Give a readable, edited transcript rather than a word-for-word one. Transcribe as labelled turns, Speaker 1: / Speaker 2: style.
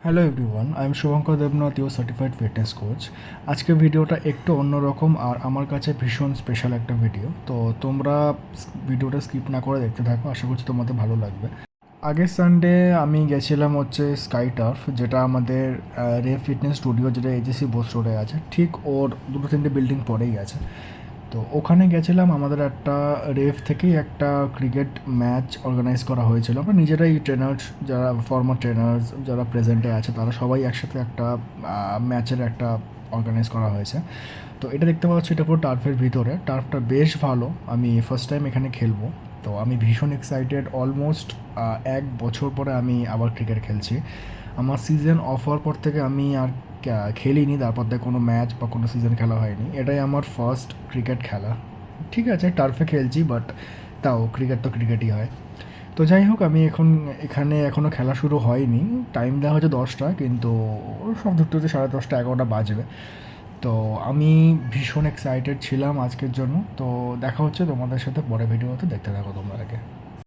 Speaker 1: Hello everyone, I am Shubhankar Debnath, your certified fitness coach. আজকের ভিডিওটা একটু অন্যরকম আর আমার কাছে ভীষণ স্পেশাল একটা ভিডিও। তো তোমরা ভিডিওটা স্কিপ না করে দেখতে থাকো, আশা করছি তোমাদের ভালো লাগবে। আগের সানডে আমি গেছিলাম হচ্ছে স্কাই টার্ফ, যেটা আমাদের রে ফিটনেস স্টুডিও, যেটা এজেসি বোস রোডে আছে, ঠিক ওর দুটো তিনটে বিল্ডিং পরেই আছে। তো ওখানে গেছিলাম, আমাদের একটা রেফ থেকেই একটা ক্রিকেট ম্যাচ অর্গানাইজ করা হয়েছিল। আমরা নিজেরাই ট্রেনার্স, যারা ফর্মার ট্রেনার্স যারা প্রেজেন্টে আছে, তারা সবাই একসাথে একটা ম্যাচের একটা অর্গানাইজ করা হয়েছে। তো এটা দেখতে পাচ্ছি, এটা পুরো টার্ফের ভিতরে। টার্ফটা বেশ ভালো, আমি ফার্স্ট টাইম এখানে খেলবো। তো আমি ভীষণ এক্সাইটেড। অলমোস্ট 1 বছর পরে আমি আবার ক্রিকেট খেলছি। আমার সিজন অফ হওয়ার পর থেকে আমি আর খেলিনি, তারপর থেকে কোনো ম্যাচ বা কোনো সিজন খেলা হয়নি। এটাই আমার ফার্স্ট ক্রিকেট খেলা। ঠিক আছে, টার্ফে খেলছি, বাট তাও ক্রিকেট তো ক্রিকেটই হয়। তো যাই হোক, আমি এখন এখানে এখনও খেলা শুরু হয়নি। টাইম দেওয়া হচ্ছে 10টা, কিন্তু সব ঢুকতে হচ্ছে 10:30 11টা বাজবে। তো আমি ভীষণ এক্সাইটেড ছিলাম আজকের জন্য। তো দেখা হচ্ছে তোমাদের সাথে পরে ভিডিওতে, দেখতে থাকো তোমরা আগে।